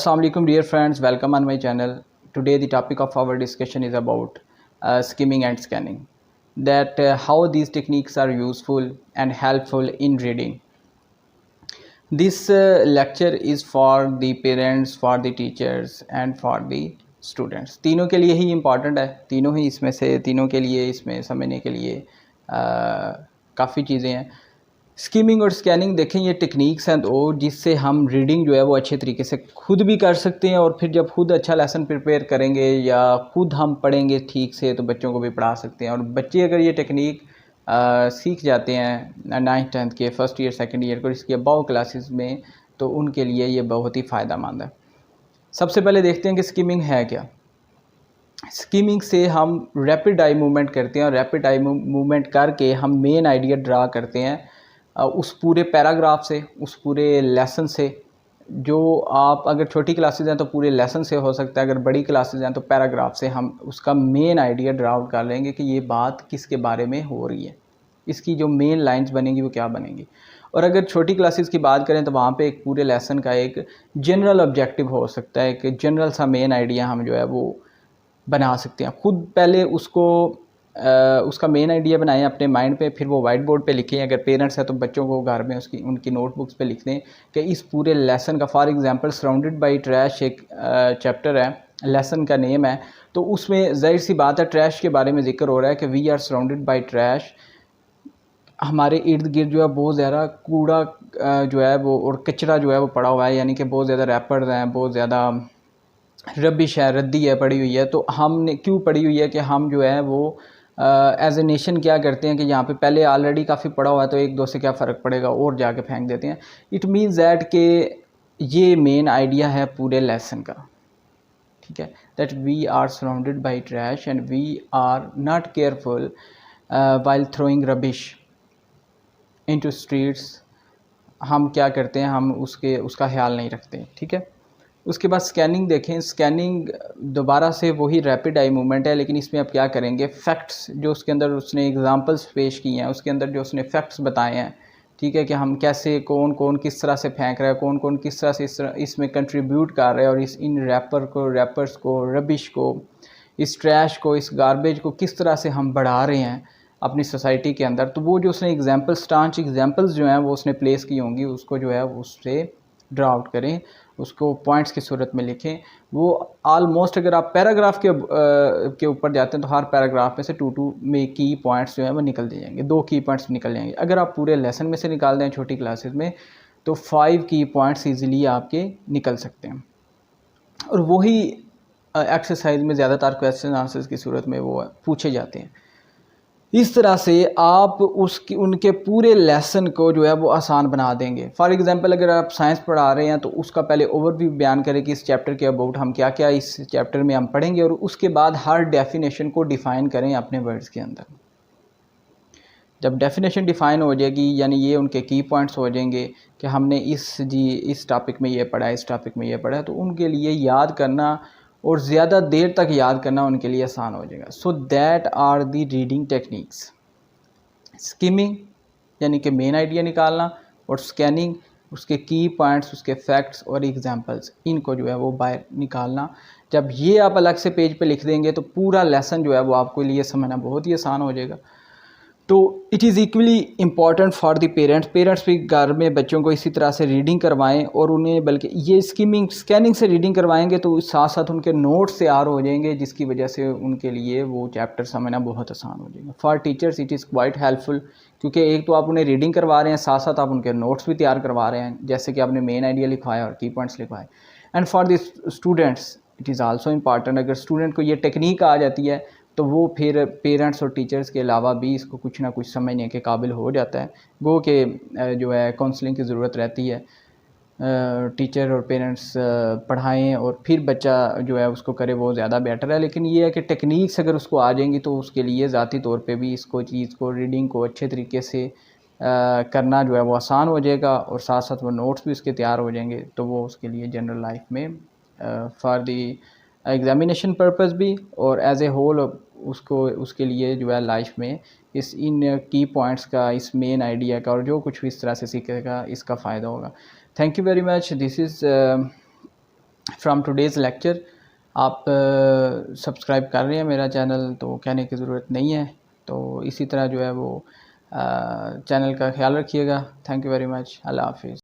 Assalamualaikum dear friends, welcome on my channel. Today the topic of our discussion is about skimming and scanning. That how these techniques are useful and helpful in reading. This lecture is for the parents, for the teachers and for the students. तीनों के लिए ही important है, तीनों ही इसमें से तीनों के लिए इसमें समझने के लिए काफ़ी चीज़ें हैं। स्कीमिंग और स्कैनिंग देखें, ये टेक्निक्स हैं तो जिससे हम रीडिंग जो है वो अच्छे तरीके से खुद भी कर सकते हैं, और फिर जब खुद अच्छा लेसन प्रिपेयर करेंगे या खुद हम पढ़ेंगे ठीक से तो बच्चों को भी पढ़ा सकते हैं। और बच्चे अगर ये टेक्निक सीख जाते हैं 9th-10th के फर्स्ट ईयर सेकंड ईयर को इसके अबव क्लासेस में, तो उनके लिए ये बहुत ही फ़ायदा मंद है। सबसे पहले देखते हैं कि स्कीमिंग है क्या। स्कीमिंग से हम रैपिड आई मूवमेंट करते हैं, और रैपिड आई मूवमेंट करके हम मेन आइडिया ड्रा करते हैं उस पूरे पैराग्राफ से, उस पूरे लेसन से। जो आप अगर छोटी क्लासेस हैं तो पूरे लेसन से हो सकता है, अगर बड़ी क्लासेस हैं तो पैराग्राफ से हम उसका मेन आइडिया ड्रा आउट कर लेंगे कि ये बात किसके बारे में हो रही है, इसकी जो मेन लाइंस बनेंगी वो क्या बनेंगी। और अगर छोटी क्लासेस की बात करें तो वहाँ पे एक पूरे लेसन का एक जनरल ऑब्जेक्टिव हो सकता है, एक जनरल सा मेन आइडिया हम जो है वो बना सकते हैं। खुद पहले उसको उसका मेन आइडिया बनाएं अपने माइंड पे, फिर वो वाइट बोर्ड पे लिखें। अगर पेरेंट्स हैं तो बच्चों को घर में उसकी उनकी नोटबुक्स पे लिख दें कि इस पूरे लेसन का, for example surrounded by trash एक चैप्टर है, लेसन का नेम है, तो उसमें ज़ाहिर सी बात है ट्रैश के बारे में जिक्र हो रहा है कि we are surrounded by trash. हमारे इर्द गिर्द जो है बहुत ज़्यादा कूड़ा जो है वो और कचरा जो है वो पड़ा हुआ है, यानी कि बहुत ज़्यादा रैपर्स हैं, बहुत ज़्यादा रबिश है, रद्दी है, पड़ी हुई है। तो हमने क्यों पड़ी हुई है कि हम जो है वो एज ए नेशन क्या करते हैं कि यहाँ पे पहले ऑलरेडी काफ़ी पड़ा हुआ है तो एक दो से क्या फ़र्क पड़ेगा, और जाके फेंक देते हैं। इट मीन्स दैट कि ये मेन आइडिया है पूरे लेसन का, ठीक है। That we are surrounded by trash and we are not careful while throwing rubbish into streets. हम क्या करते हैं, हम उसका ख्याल नहीं रखते, ठीक है। उसके बाद स्कैनिंग देखें। स्कैनिंग दोबारा से वही रैपिड आई मूवमेंट है, लेकिन इसमें आप क्या करेंगे, फैक्ट्स जो उसके अंदर उसने एग्जांपल्स पेश किए हैं, उसके अंदर जो उसने फैक्ट्स बताए हैं, ठीक है, कि हम कैसे कौन कौन किस तरह से फेंक रहा है, कौन कौन किस तरह से इसमें कंट्रीब्यूट कर रहा है, और इन रैपर्स को, रबिश को, इस ट्रैश को, इस गार्बेज को किस तरह से हम बढ़ा रहे हैं अपनी सोसाइटी के अंदर। तो वो जो उसने स्टांच एग्जाम्पल्स जो हैं वो उसने प्लेस की होंगी, उसको जो है उससे ड्रा आउट करें, उसको पॉइंट्स की सूरत में लिखें। वो ऑलमोस्ट अगर आप पैराग्राफ के ऊपर जाते हैं तो हर पैराग्राफ में से 2 में की पॉइंट्स जो है वो निकल जाएंगे, 2 की पॉइंट्स निकल जाएंगे। अगर आप पूरे लेसन में से निकाल दें छोटी क्लासेस में तो 5 की पॉइंट्स ईजिली आपके निकल सकते हैं। और वही एक्सरसाइज में ज़्यादातर क्वेश्चन आंसर्स की सूरत में वो पूछे जाते हैं। इस तरह से आप उनके पूरे लेसन को जो है वो आसान बना देंगे। फॉर एग्जांपल अगर आप साइंस पढ़ा रहे हैं तो उसका पहले ओवरव्यू बयान करें कि इस चैप्टर के अबाउट हम क्या क्या इस चैप्टर में हम पढ़ेंगे, और उसके बाद हर डेफिनेशन को डिफ़ाइन करें अपने वर्ड्स के अंदर। जब डेफिनेशन डिफ़ाइन हो जाएगी, यानी ये उनके की पॉइंट्स हो जाएंगे कि हमने इस टॉपिक में ये पढ़ा है, इस टॉपिक में ये पढ़ा है, तो उनके लिए याद करना और ज़्यादा देर तक याद करना उनके लिए आसान हो जाएगा। So that are the reading techniques. Skimming यानी कि मेन आइडिया निकालना, और स्कैनिंग उसके की पॉइंट्स, उसके फैक्ट्स और एग्जांपल्स, इनको जो है वो बाहर निकालना। जब ये आप अलग से पेज पे लिख देंगे तो पूरा लेसन जो है वो आपके लिए समझना बहुत ही आसान हो जाएगा। तो it is equally important for the parents भी घर में बच्चों को इसी तरह से रीडिंग करवाएं, और उन्हें बल्कि ये स्कैनिंग से रीडिंग करवाएंगे तो साथ साथ उनके नोट्स तैयार हो जाएंगे, जिसकी वजह से उनके लिए वो चैप्टर समझना बहुत आसान हो जाएगा। For teachers it is quite helpful, क्योंकि एक तो आप उन्हें रीडिंग करवा रहे हैं, साथ साथ आप उनके नोट्स भी तैयार करवा रहे हैं, जैसे कि आपने मेन आइडिया लिखवाया और की पॉइंट्स लिखवाए। And for the students it is also important. अगर स्टूडेंट को ये टेक्निक आ जाती है तो वो फिर पेरेंट्स और टीचर्स के अलावा भी इसको कुछ ना कुछ समझने के काबिल हो जाता है। गो के जो है काउंसलिंग की ज़रूरत रहती है, टीचर और पेरेंट्स पढ़ाएं और फिर बच्चा जो है उसको करे, वो ज़्यादा बेटर है। लेकिन ये है कि टेक्निक्स अगर उसको आ जाएंगी तो उसके लिए ज़ाती तौर पे भी इसको चीज़ को, रीडिंग को अच्छे तरीके से करना जो है वो आसान हो जाएगा, और साथ साथ वो नोट्स भी उसके तैयार हो जाएंगे। तो वो उसके लिए जनरल लाइफ में फॉर दी एग्ज़ामिनेशन पर्पस भी, और एज ए होल उसके लिए जो है लाइफ में इन की पॉइंट्स का, इस मेन आइडिया का, और जो कुछ भी इस तरह से सीखेगा इसका फ़ायदा होगा। Thank you very much. This is from today's lecture. आप सब्सक्राइब कर रहे हैं मेरा चैनल, तो कहने की ज़रूरत नहीं है। तो इसी तरह जो है वो चैनल का ख्याल रखिएगा। Thank you very much. अल्लाह हाफिज़।